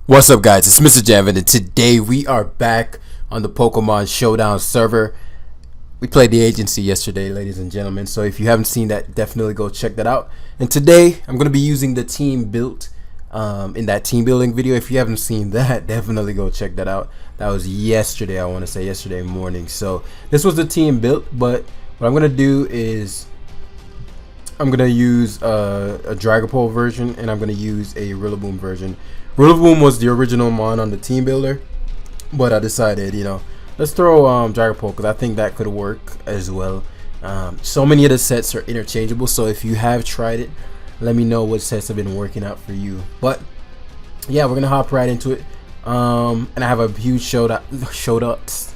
What's up, guys? It's Mrjamvad, and today we are back on the Pokemon Showdown server. We played the agency yesterday, ladies and gentlemen, so if you haven't seen that, definitely go check that out. And today I'm going to be using the team built in that team building video. If you haven't seen that, definitely go check that out. That was yesterday, I want to say yesterday morning. So this was the team built, but what I'm going to do is I'm going to use a Dragapult version, and I'm going to use a Rillaboom version. Rillaboom was the original mon on the team builder, but I decided, let's throw Dragapult because I think that could work as well. So many of the sets are interchangeable, so if you have tried it, let me know what sets have been working out for you. But yeah, we're gonna hop right into it. And I have a huge shout outs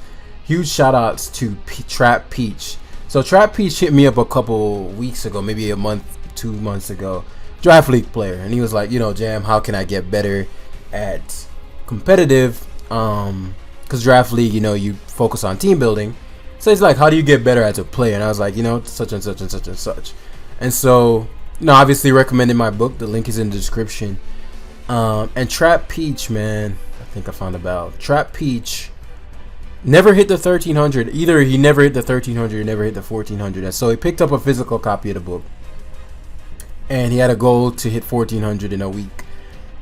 to Trap Peach. So Trap Peach hit me up a couple weeks ago, maybe a month, 2 months ago. Draft League player, and he was like, Jam, how can I get better at competitive? Because Draft League, you focus on team building. So he's like, how do you get better as a player? And I was like, such and such and such and such. And so, obviously recommended my book. The link is in the description. And Trap Peach, man, I think I found about Trap Peach. Never hit the 1300. Either he never hit the 1300 or never hit the 1400. And so he picked up a physical copy of the book. And he had a goal to hit 1400 in a week.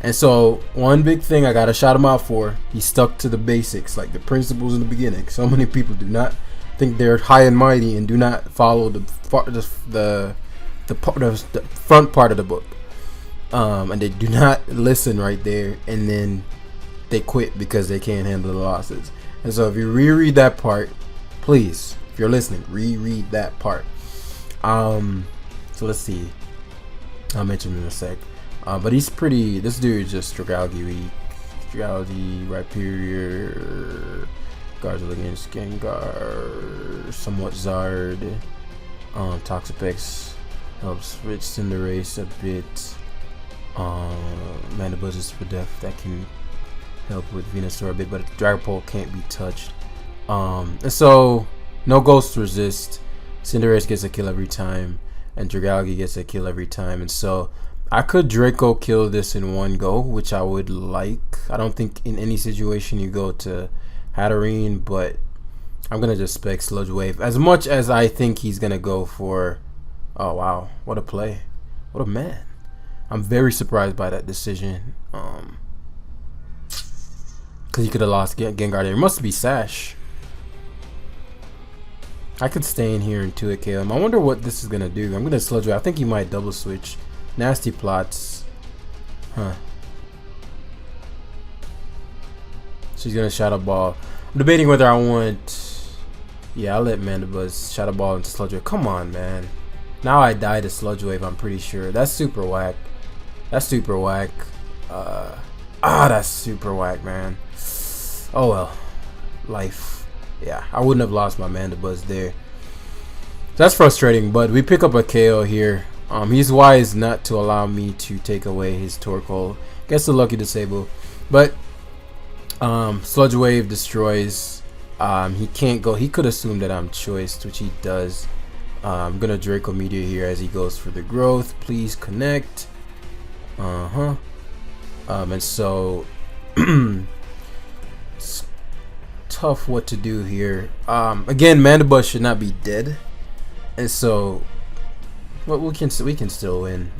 And so one big thing I gotta shout him out for, he stuck to the basics, like the principles in the beginning. So many people do not think they're high and mighty and do not follow the front part of the book, and they do not listen right there, and then they quit because they can't handle the losses. And so if you reread that part, please, if you're listening, reread that part. So let's see. I'll mention him in a sec. But he's pretty. This dude is just Dragalge weak. Dragalge, Rhyperior, guards against Gengar, somewhat Zard. Toxapex helps with Cinderace a bit. Mandibuzz is for death. That can help with Venusaur a bit, but Dragapult can't be touched. And so, no Ghost Resist. Cinderace gets a kill every time. And Dragalge gets a kill every time, and so I could Draco kill this in one go, which I would like. I don't think in any situation you go to Hatterene, but I'm gonna just spec Sludge Wave as much as I think he's gonna go for. Oh wow, what a play, what a man! I'm very surprised by that decision. Because he could have lost Gengar there. It must be Sash. I could stay in here and 2-hit KO him. I wonder what this is going to do. I'm going to Sludge Wave. I think he might double switch. Nasty plots. Huh. So he's going to Shadow Ball. I'm debating whether I want... Yeah, I'll let Mandibuzz Shadow Ball into Sludge Wave. Come on, man. Now I die to Sludge Wave, I'm pretty sure. That's super whack. That's super whack. That's super whack, man. Oh, well. Life. Yeah, I wouldn't have lost my Mandibuzz there. That's frustrating, but we pick up a KO here. He's wise not to allow me to take away his Torkoal. Gets the lucky disable, but Sludge Wave destroys. He can't go. He could assume that I'm choiced, which he does. I'm gonna Draco Meteor here as he goes for the growth. Please connect. And so. Tough what to do here. Again, Mandibuzz should not be dead, and so we can still win.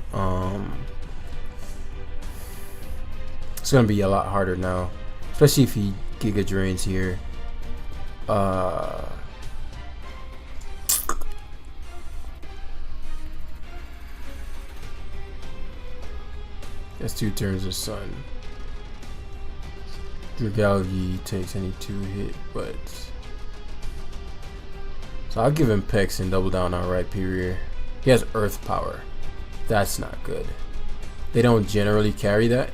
It's gonna be a lot harder now, especially if he Giga Drains here. That's 2 turns of Sun. Dragalge takes any 2-hit, but so I'll give him Pex and double down on Rhyperior. He has Earth Power. That's not good. They don't generally carry that.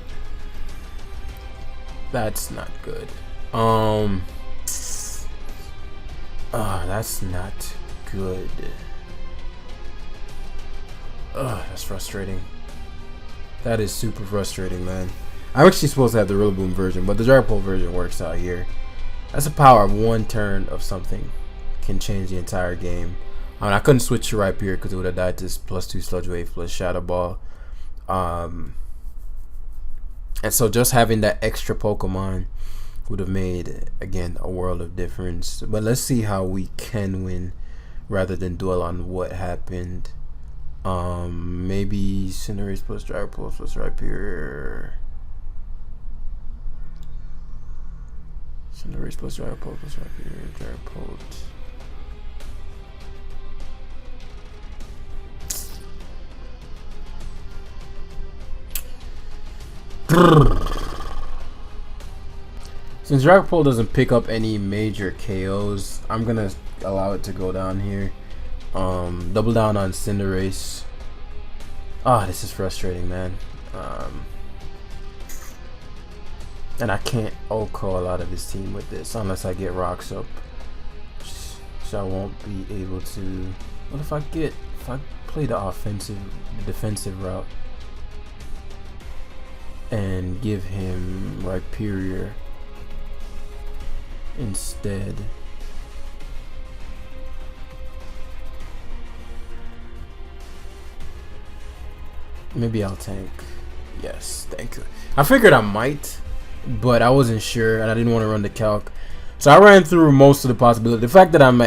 That's not good. That's not good. That's frustrating. That is super frustrating, man. I'm actually supposed to have the Rillaboom version, but the Dragapult version works out here. That's the power of one turn of something. Can change the entire game. I couldn't switch to Rhyperior because it would have died to +2 Sludge Wave plus Shadow Ball. And so just having that extra Pokemon would have made, again, a world of difference. But let's see how we can win rather than dwell on what happened. Maybe Cinderace plus Dragapult plus Rhyperior. Cinderace plus Dragapult plus Rhyperior. Dragapult. Since Dragapult doesn't pick up any major KOs, I'm gonna allow it to go down here. Double down on Cinderace. This is frustrating, man. And I can't OHKO a lot of his team with this unless I get rocks up, so I won't be able to. What if I play the defensive route and give him Rhyperior instead? Maybe I'll tank. Yes, thank you. I figured I might, but I wasn't sure and I didn't want to run the calc, so I ran through most of the possibilities. The fact that I'm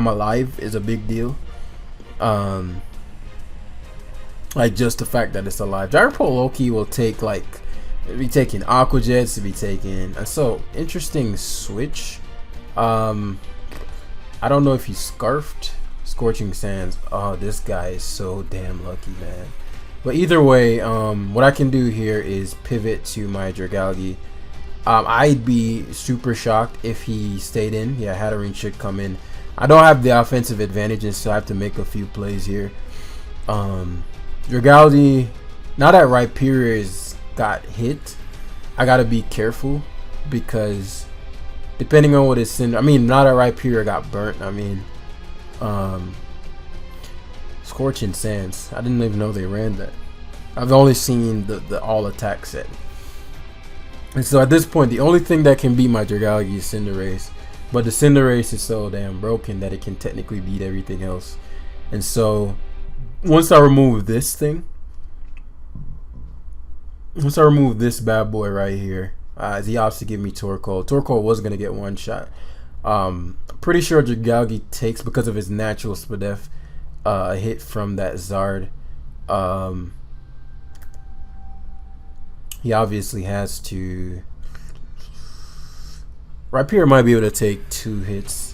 alive is a big deal. Like just the fact that it's alive. Dragapult Loki will take be taking Aqua Jets, to be taking. So interesting switch. I don't know if he scarfed Scorching Sands. Oh, this guy is so damn lucky, man. But either way, what I can do here is pivot to my Dragalge. I'd be super shocked if he stayed in. Yeah, Hatterene should come in. I don't have the offensive advantage, and so I have to make a few plays here. Dragalge, now that Rhyperior's got hit, I gotta be careful because depending on what his now that Rhyperior got burnt, Scorching Sands. I didn't even know they ran that. I've only seen the all attack set. And so at this point, the only thing that can beat my Dragalge is Cinderace. But the Cinderace is so damn broken that it can technically beat everything else. And so once I remove this thing, once I remove this bad boy right here, he opts to give me Torkoal. Torkoal was going to get one shot. Pretty sure Dragalge takes because of his natural Spadef. A hit from that Zard. He obviously has to. Rhyperior might be able to take 2 hits.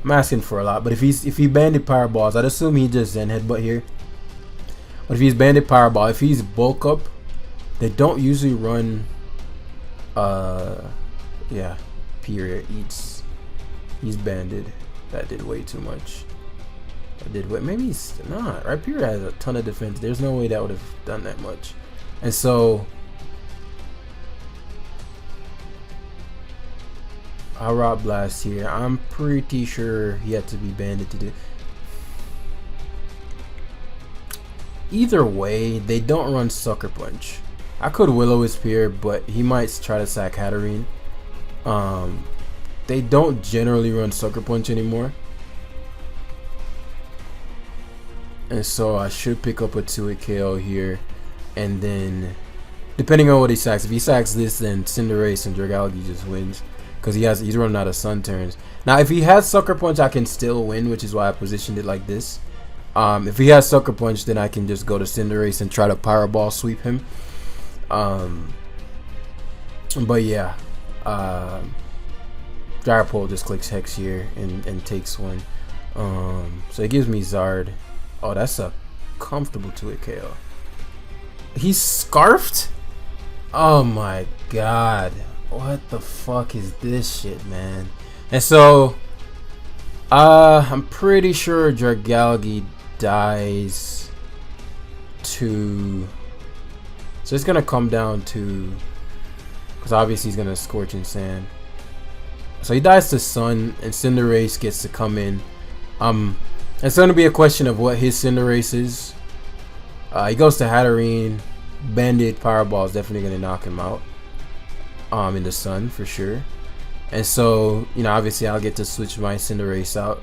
I'm asking for a lot, but if he banded Power Balls, I'd assume he just Zen Headbutt here. But if he's banded Power Ball, if he's bulk up, they don't usually run. Yeah, Pierre eats. He's banded. That did way too much. Maybe he's not. Rhyperior has a ton of defense. There's no way that would have done that much. And so I'll Rock Blast here. I'm pretty sure he had to be banded to do. Either way, they don't run Sucker Punch. I could Will-O-Wisp here, but he might try to sack Hatterene. They don't generally run Sucker Punch anymore. And so I should pick up a 2-hit KO here. And then, depending on what he sacks, if he sacks this, then Cinderace and Dragalge just wins. Because he's running out of Sun turns. Now, if he has Sucker Punch, I can still win, which is why I positioned it like this. If he has Sucker Punch, then I can just go to Cinderace and try to Power Ball sweep him. But yeah. Dragapult just clicks Hex here and takes one. So it gives me Zard. Oh, that's a comfortable 2-hit KO. He's scarfed? Oh my god. What the fuck is this shit, man? And so I'm pretty sure Dragalge dies to. So it's gonna come down to, because obviously he's gonna Scorching Sand. So he dies to Sun, and Cinderace gets to come in. It's going to be a question of what his Cinderace is. He goes to Hatterene. Banded Power Ball is definitely going to knock him out. In the Sun for sure. And so, obviously I'll get to switch my Cinderace out.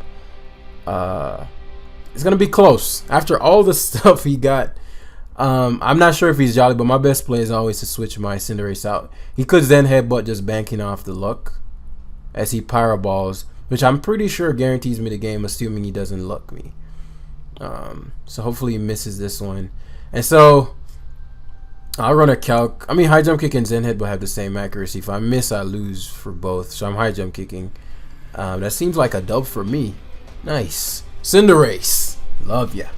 It's going to be close. After all the stuff he got, I'm not sure if he's jolly, but my best play is always to switch my Cinderace out. He could then headbutt, just banking off the luck as he Powerballs, which I'm pretty sure guarantees me the game, assuming he doesn't luck me. So hopefully he misses this one. And so I'll run a calc. I mean, high jump kick and Zen headbutt have the same accuracy. If I miss, I lose for both. So I'm high jump kicking. That seems like a dub for me. Nice. Cinderace. Love ya.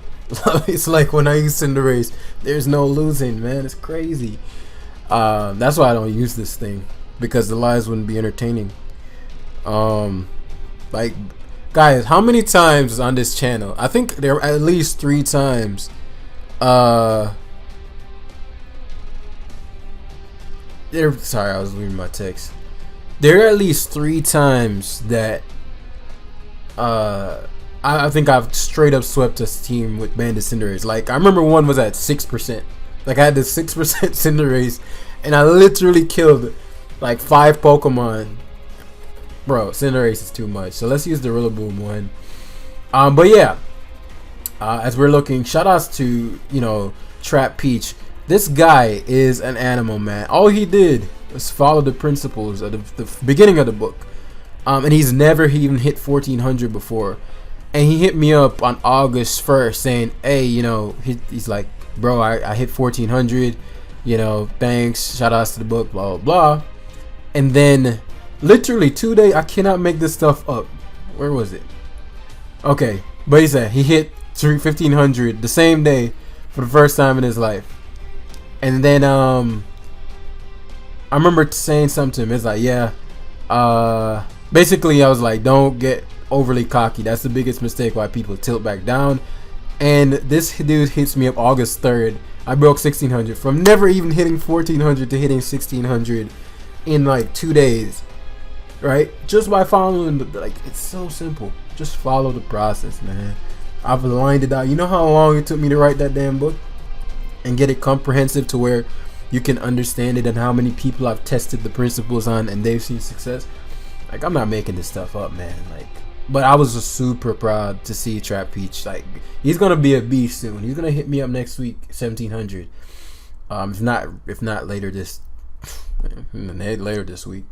It's like when I use Cinderace, there's no losing, man. It's crazy. That's why I don't use this thing, because the lives wouldn't be entertaining. Like, guys, how many times on this channel? I think there are at least 3 times. Sorry, I was reading my text. There are at least 3 times that I think I've straight up swept a team with Bandit Cinderace. Like, I remember one was at 6%. Like, I had the 6% Cinderace, and I literally killed like 5 Pokemon. Bro, Cinderace is too much. So let's use the Rillaboom one. But yeah, as we're looking, shout outs to, you know, Trap Peach. This guy is an animal, man. All he did was follow the principles of the beginning of the book. And he's never even hit 1400 before. And he hit me up on August 1st saying, hey, you know, he's like, bro, I hit 1400, you know, thanks, shout outs to the book, blah, blah, blah. And then literally 2 days, I cannot make this stuff up. Where was it? Okay, but he said he hit 1500 the same day for the first time in his life. And then I remember saying something to him. It's like, yeah, basically I was like, don't get overly cocky. That's the biggest mistake why people tilt back down. And this dude hits me up August 3rd. I broke 1600 from never even hitting 1400 to hitting 1600 in like 2 days, right? Just by following the, like, it's so simple. Just follow the process, man. I've lined it out. You know how long it took me to write that damn book and get it comprehensive to where you can understand it, and how many people I've tested the principles on and they've seen success. Like, I'm not making this stuff up, man. Like, but I was just super proud to see Trap Peach. Like, he's gonna be a beast soon. He's gonna hit me up next week, 1700. If not later this week.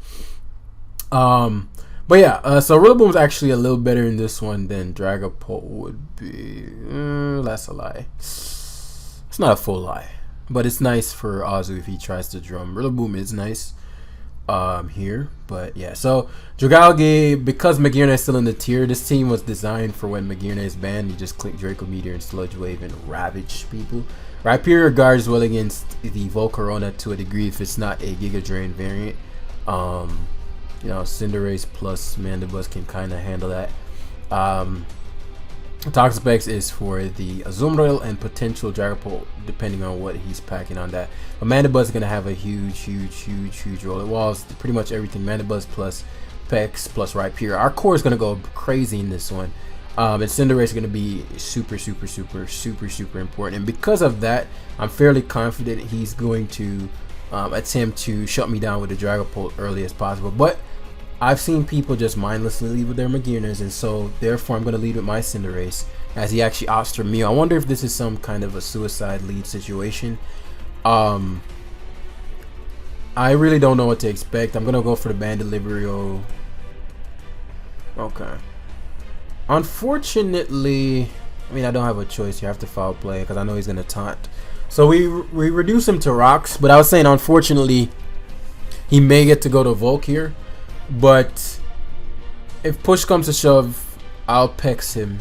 But yeah, so Rillaboom's actually a little better in this one than Dragapult would be. That's a lie. It's not a full lie, but it's nice for Azu if he tries to drum. Rillaboom is nice here, but yeah. So Dragalge, because Magearna is still in the tier, this team was designed for when Magearna is banned. You just click Draco Meteor and Sludge Wave and ravage people. Rhyperior guards well against the Volcarona to a degree if it's not a Giga Drain variant. You know, Cinderace plus Mandibuzz can kind of handle that. Toxapex is for the Azumarill and potential Dragapult, depending on what he's packing on that. But Mandibuzz is going to have a huge role. It was pretty much everything. Mandibuzz plus Pex plus Rhyperior. Our core is going to go crazy in this one. And Cinderace is going to be super important. And because of that, I'm fairly confident he's going to attempt to shut me down with the Dragapult early as possible. But I've seen people just mindlessly lead with their Magearnas, and so therefore I'm going to lead with my Cinderace as he actually opts for me. I wonder if this is some kind of a suicide lead situation. I really don't know what to expect. I'm going to go for the Bandolivario. Okay. Unfortunately, I mean, I don't have a choice. You have to foul play because I know he's going to taunt. So we reduce him to rocks, but I was saying, unfortunately, he may get to go to Volk here. But if push comes to shove, I'll Pex him.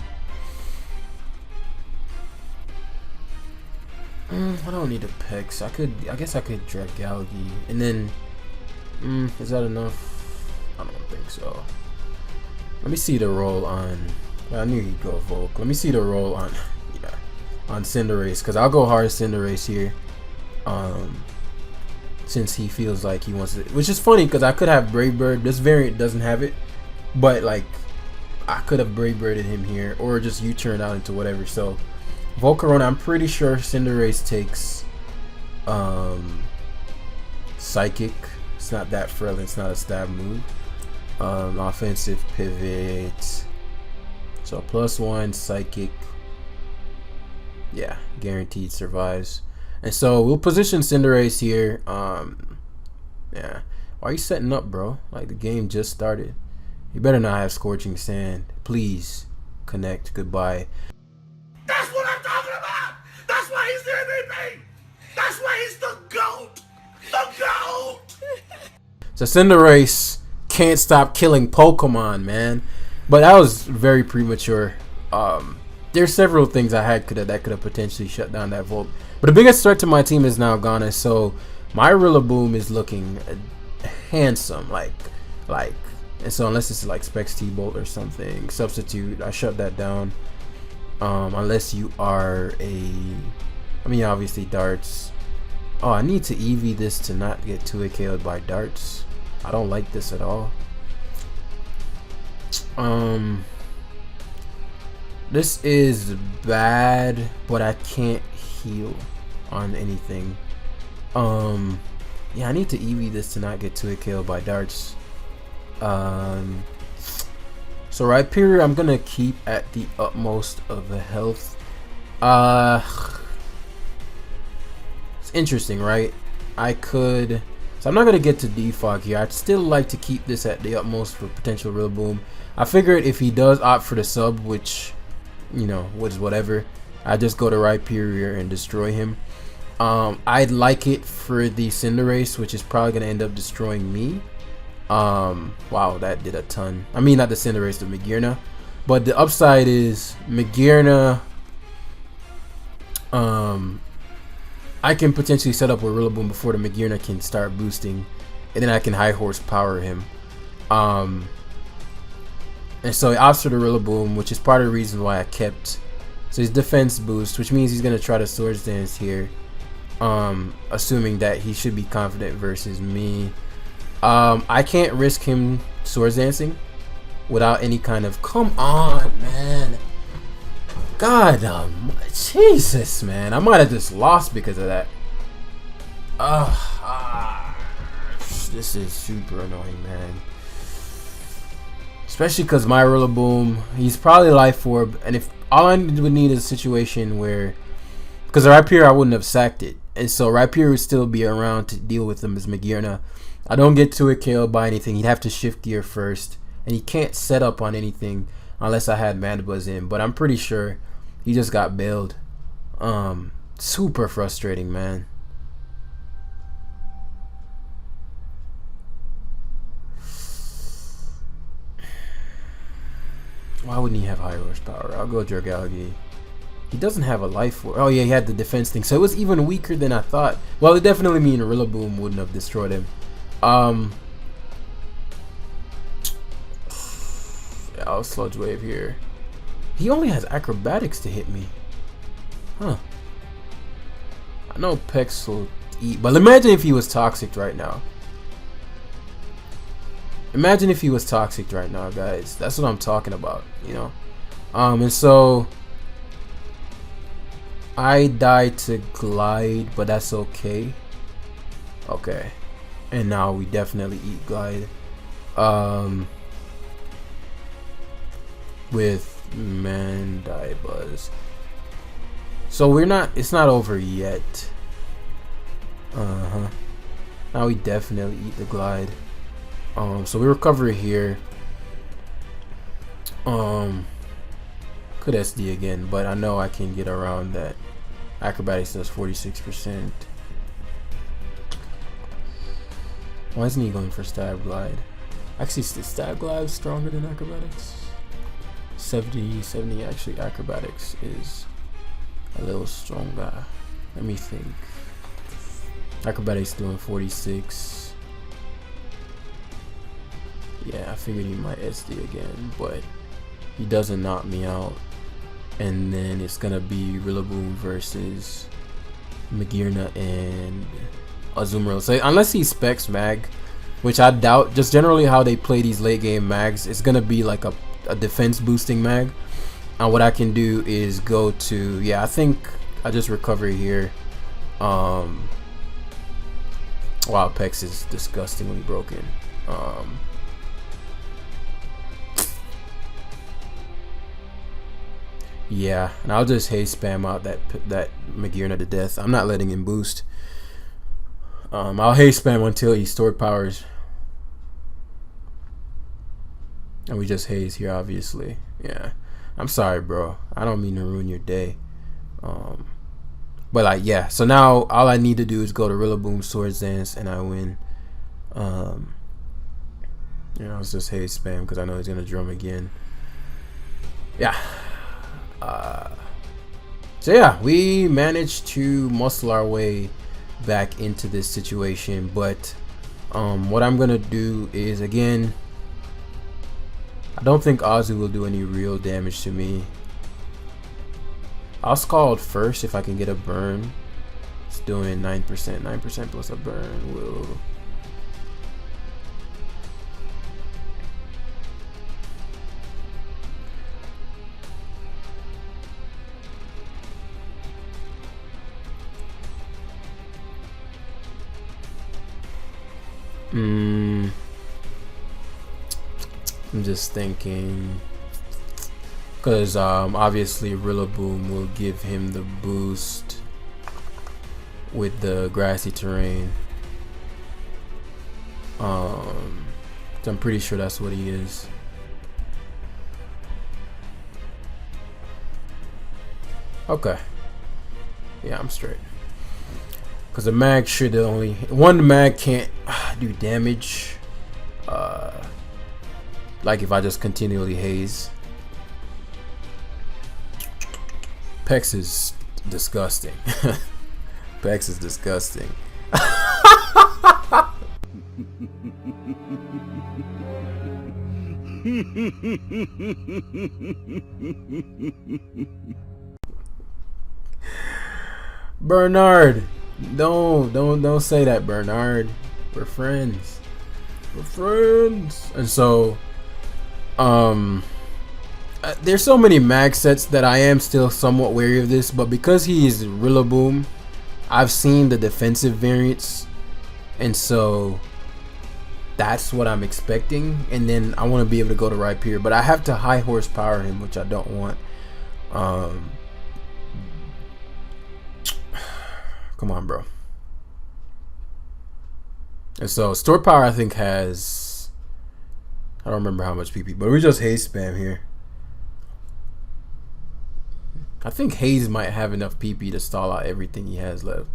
I don't need a Pex. I guess I could Dragalge. And then, is that enough? I don't think so. Let me see the roll on. Well, I knew he'd go Volk. Let me see the roll on. Yeah, on Cinderace, because I'll go hard Cinderace here. Since he feels like he wants it, which is funny because I could have Brave Bird. This variant doesn't have it, but like I could have Brave Birded him here, or just U-turn out into whatever. So Volcarona, I'm pretty sure Cinderace takes Psychic. It's not that frail. It's not a stab move. Offensive pivot. So +1 Psychic. Yeah, guaranteed survives. And so we'll position Cinderace here. Yeah. Why are you setting up, bro? Like, the game just started. You better not have Scorching Sand. Please connect. Goodbye. That's what I'm talking about! That's why he's the MVP! That's why he's the GOAT! The GOAT! So Cinderace can't stop killing Pokemon, man. But that was very premature. There's several things I had that could have potentially shut down that Volt. But the biggest threat to my team is now gone, and so my Rillaboom is looking handsome, like, and so unless it's like Specs T-Bolt or something, substitute, I shut that down. Unless you are obviously Darts. Oh, I need to EV this to not get 2-hit KO'd by Darts. I don't like this at all. This is bad, but I can't heal on anything. Yeah, I need to EV this to not get 2-hit KO'd by Darts. So Rhyperior, I'm gonna keep at the utmost of the health. It's interesting, right? So I'm not gonna get to defog here. I'd still like to keep this at the utmost for potential Rillaboom. I figured if he does opt for the sub, which, you know, was whatever, I just go to Rhyperior and destroy him. I'd like it for the Cinderace, which is probably gonna end up destroying me. Wow, that did a ton. I mean, not the Cinderace, the Magearna. But the upside is Magearna. I can potentially set up with Rillaboom before the Magearna can start boosting, and then I can high horsepower him. And so he opts for the Rillaboom, which is part of the reason why I kept. So his defense boost, which means he's gonna try to Swords Dance here. Assuming that he should be confident versus me. I can't risk him Swords Dancing without any kind of, come on, man. God, Jesus, man. I might have just lost because of that. This is super annoying, man. Especially because my Rillaboom, he's probably Life Orb, and if all I would need is a situation where, because Rhyperior, I wouldn't have sacked it, and so Rhyperior would still be around to deal with him as Magearna. I don't get to it KO by anything. He'd have to shift gear first, and he can't set up on anything unless I had Mandibuzz in. But I'm pretty sure he just got bailed. Super frustrating, man. Why wouldn't he have high horsepower? I'll go Dragalge. He doesn't have a life for. Oh yeah, he had the defense thing, so it was even weaker than I thought. Well, it definitely mean Rillaboom wouldn't have destroyed him. Yeah, I'll Sludge Wave here. He only has Acrobatics to hit me. Huh. I know Pex will eat, but imagine if he was Toxic right now. Imagine if he was Toxic right now, guys. That's what I'm talking about, you know. And so I died to Glide, but that's okay. Okay. And now we definitely eat Glide. With Mandibuzz. So it's not over yet. Now we definitely eat the Glide. So we recover here. Could SD again, but I know I can get around that. Acrobatics does 46%. Why isn't he going for Stab Glide? Actually, Stab Glide is stronger than Acrobatics. 70. Actually, Acrobatics is a little stronger. Let me think. Acrobatics doing 46. Yeah, I figured he might SD again, but he doesn't knock me out. And then it's gonna be Rillaboom versus Magearna and Azumarill. So unless he specs Mag, which I doubt, just generally how they play these late game Mags, it's gonna be like a defense boosting Mag. And what I can do is go to, yeah, I think I just recover here. Wow, Pex is disgustingly broken. Yeah, and I'll just haste spam out that Mrjamvad to death. I'm not letting him boost. I'll haste spam until he stored powers. And we just haze here, obviously. Yeah. I'm sorry, bro. I don't mean to ruin your day. But like, yeah. So now all I need to do is go to Rillaboom, Swords Dance, and I win. You know, it's just haze spam because I know he's gonna drum again. Yeah. So yeah, we managed to muscle our way back into this situation, but what I'm gonna do is, again, I don't think Ozzy will do any real damage to me. I'll Scald first if I can get a burn. It's doing 9%. 9% plus a burn will... I'm just thinking, because obviously Rillaboom will give him the boost with the grassy terrain. So I'm pretty sure that's what he is. Okay. Yeah, I'm straight. Because the mag should only... One mag can't do damage. Like if I just continually haze. Pex is disgusting. Pex is disgusting. Bernard, don't say that, Bernard. We're friends. We're friends. And so there's so many mag sets that I am still somewhat wary of this, but because he's Rillaboom, I've seen the defensive variants, and so that's what I'm expecting. And then I want to be able to go to Rhyperior, but I have to high horsepower him, which I don't want. Come on, bro. And so store power I think has, I don't remember how much PP, but we just haze spam here. I think Haze might have enough PP to stall out everything he has left.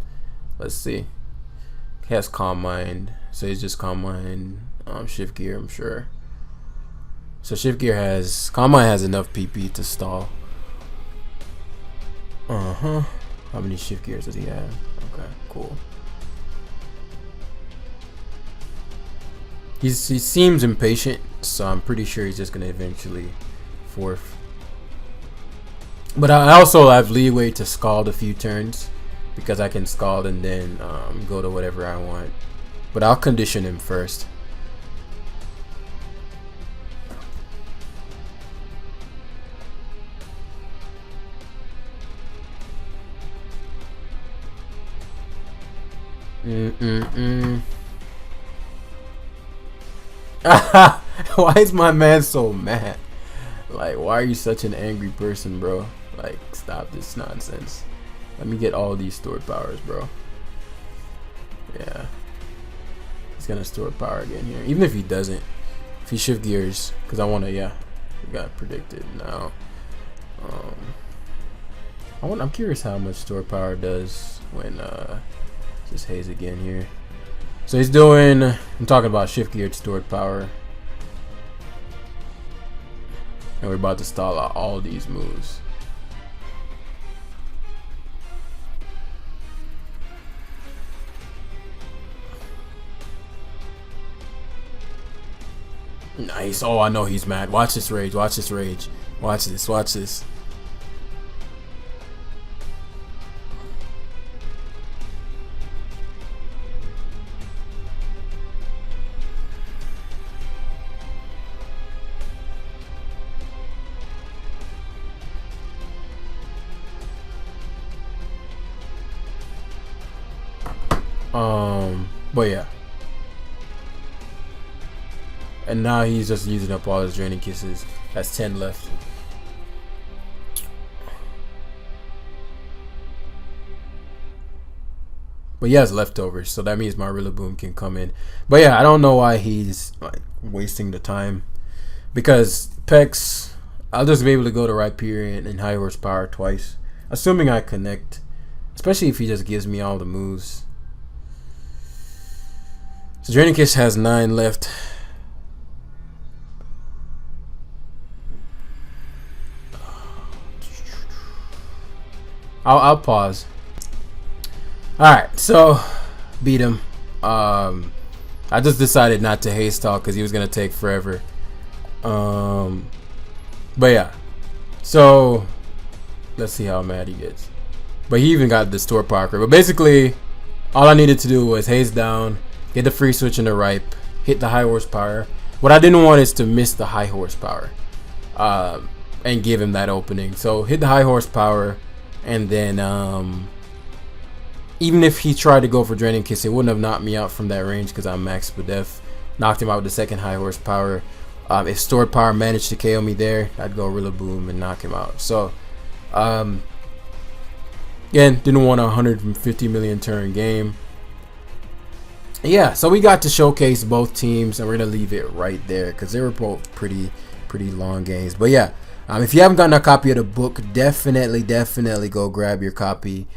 Let's see. He has Calm Mind, so he's just Calm Mind, Shift Gear, I'm sure. So Shift Gear has, Calm Mind has enough PP to stall. How many Shift Gears does he have? Okay, cool. He seems impatient, so I'm pretty sure he's just gonna eventually fourth. But I also have leeway to Scald a few turns, because I can Scald and then go to whatever I want. But I'll condition him first. Why is my man so mad? Like, why are you such an angry person, bro? Like, stop this nonsense. Let me get all these stored powers, bro. Yeah. He's gonna store power again here. Even if he doesn't. If he shift gears. Because I want to, yeah. We got predicted now. I'm curious how much store power does when, just haze again here. So he's doing, I'm talking about shift geared stored power. And we're about to stall out all these moves. Nice. Oh, I know he's mad. Watch this rage. Watch this rage. Watch this. Watch this. But yeah. And now he's just using up all his draining kisses. That's 10 left. But he has leftovers, so that means my Rillaboom can come in. But yeah, I don't know why he's like wasting the time. Because Pex, I'll just be able to go to Rhyperior and high horsepower twice. Assuming I connect. Especially if he just gives me all the moves. So Draining Kiss has 9 left. I'll pause. Alright, so beat him. I just decided not to haste talk because he was gonna take forever. But yeah. So let's see how mad he gets. But he even got the store Parker. But basically, all I needed to do was haste down, get the free switch in the ripe, hit the high horsepower. What I didn't want is to miss the high horsepower, and give him that opening. So hit the high horsepower, and then even if he tried to go for Draining Kiss, it wouldn't have knocked me out from that range because I'm max Spadef. Knocked him out with the second high horsepower. If stored power managed to KO me there, I'd go Rillaboom and knock him out. So again, didn't want a 150 million turn game. Yeah, so we got to showcase both teams, and we're gonna leave it right there because they were both pretty long games. But yeah, if you haven't gotten a copy of the book, definitely go grab your copy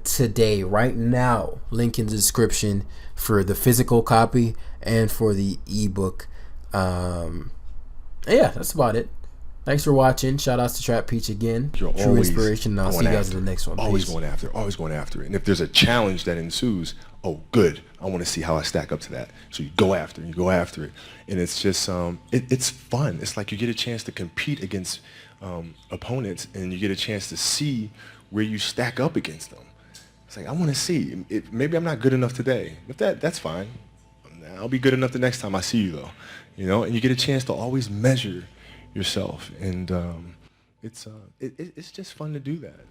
today, right now. Link in the description for the physical copy and for the ebook. Yeah, that's about it. Thanks for watching. Shout outs to Trap Peach again. You're True inspiration. And I'll see you guys in the next one. Always Peace. going after it. Always going after it. And if there's a challenge that ensues, oh, good. I want to see how I stack up to that. So you go after it. You go after it. And it's just, it's fun. It's like you get a chance to compete against opponents, and you get a chance to see where you stack up against them. It's like, I want to see. Maybe I'm not good enough today. But that's fine. I'll be good enough the next time I see you, though. You know, and you get a chance to always measure yourself, and it's just fun to do that.